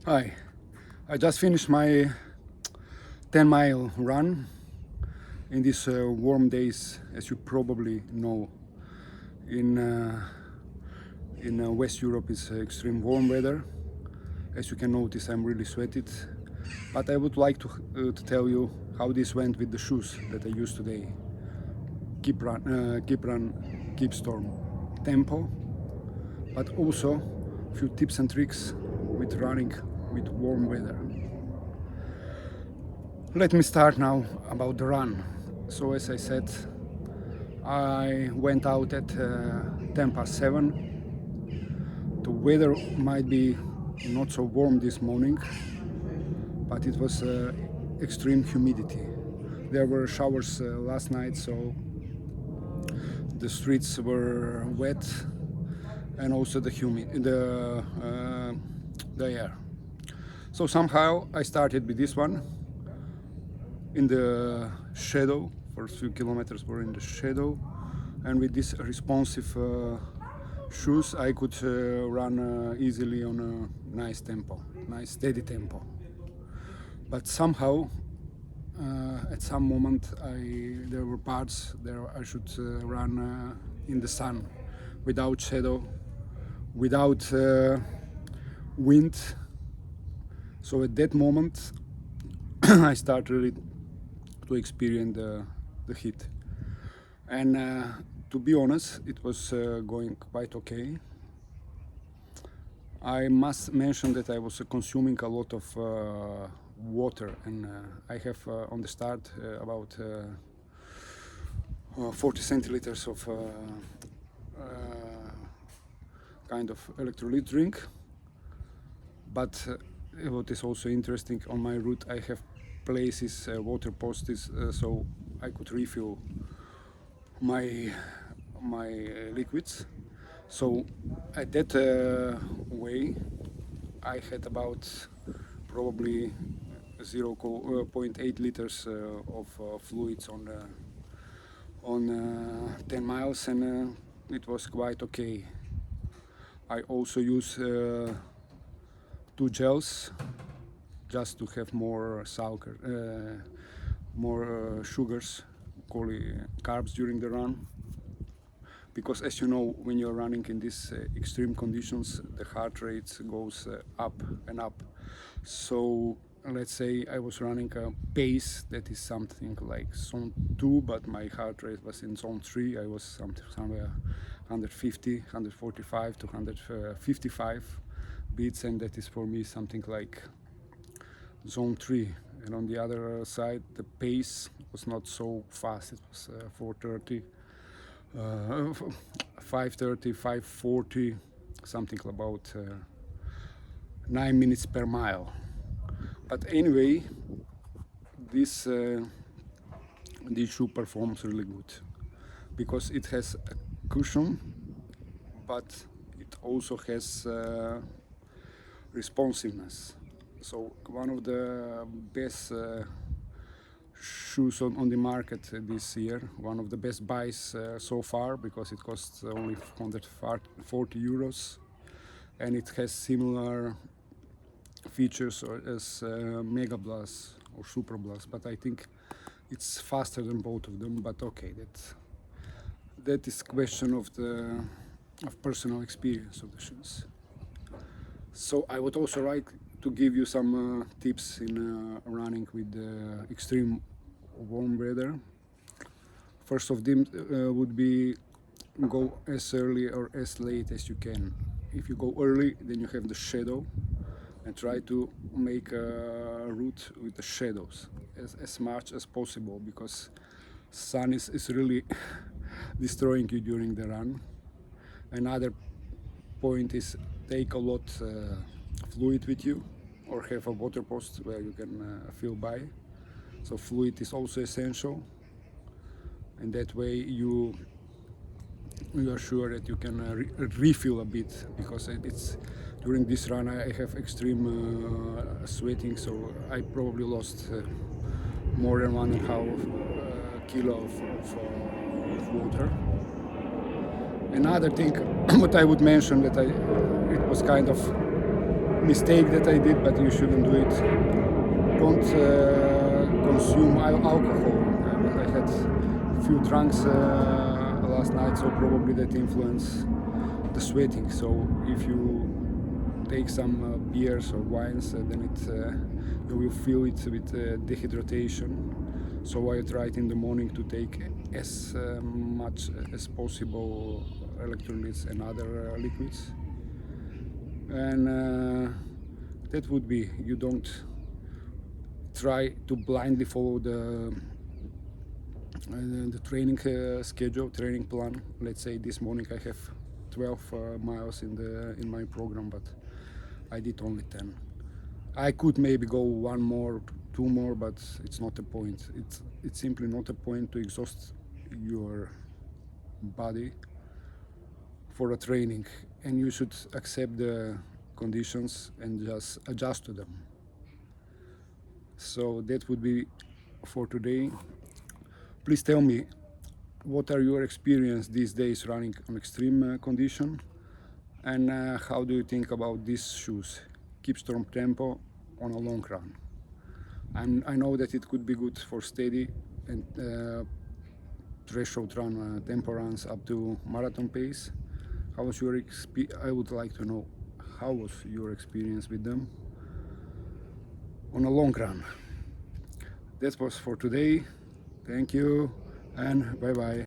Hi, I just finished my 10-mile run in these warm days, as you probably know. In West Europe, it's extreme warm weather. As you can notice, I'm really sweated. But I would like to tell you how this went with the shoes that I used today. Kiprun Kipstorm Tempo, but also a few tips and tricks with running with warm weather. Let me start now about the run. So as I said, I went out at 10 past 7. The weather might be not so warm this morning, but it was extreme humidity. There were showers last night, so the streets were wet, and also the air. So somehow I started with this one in the shadow. For a few kilometers were in the shadow, and with this responsive shoes I could run easily on a nice tempo, nice steady tempo. But somehow at some moment there were parts there I should run in the sun, without shadow, without wind. So at that moment I started really to experience the heat. And to be honest, it was going quite okay. I must mention that I was consuming a lot of water, and I have on the start about 40 centiliters of kind of electrolyte drink. But what is also interesting, on my route I have places, water posts, so I could refill my liquids. So at that way I had about probably 0.8 liters of fluids on 10 miles, and it was quite okay. I also use 2 gels just to have more sugars, call it carbs, during the run. Because as you know, when you're running in these extreme conditions, the heart rate goes up and up. So let's say I was running a pace that is something like zone 2, but my heart rate was in zone 3. I was somewhere 150, 145 to 155 beats, and that is for me something like zone 3. And on the other side, the pace was not so fast. It was 430. 530, 540, something about 9 minutes per mile. But anyway, this shoe performs really good because it has a cushion, but it also has responsiveness. So one of the best shoes on the market this year, one of the best buys so far, because it costs only 140 euros, and it has similar features as Mega Blast or Super Blast, but I think it's faster than both of them. But okay, that is question of personal experience of the shoes. So I would also like to give you some tips in running with extreme warm weather. First of them would be go as early or as late as you can. If you go early, then you have the shadow, and try to make a route with the shadows as much as possible, because sun is really destroying you during the run. Another point is take a lot fluid with you, or have a water post where you can fill by. So fluid is also essential, and that way you are sure that you can refill a bit, because it's during this run I have extreme sweating, so I probably lost more than 1.5 kilo of water. Another thing what I would mention, that it was kind of mistake that I did, but you shouldn't do it. Don't consume alcohol. I had a few drinks last night, so probably that influenced the sweating. So if you take some beers or wines, then you will feel it with dehydration. So I tried in the morning to take as much as possible electrolytes and other liquids, and that would be. You don't try to blindly follow the training schedule, training plan. Let's say this morning I have 12 miles in my program, but I did only 10. I could maybe go one more, two more, but it's not a point. It's simply not a point to exhaust your body for a training, and you should accept the conditions and just adjust to them. So that would be for today. Please tell me, what are your experience these days running on extreme condition, and how do you think about these shoes, Kipstorm Tempo, on a long run? I know that it could be good for steady and threshold run, tempo runs up to marathon pace. How was your I would like to know, how was your experience with them on a long run? That was for today. Thank you and bye bye.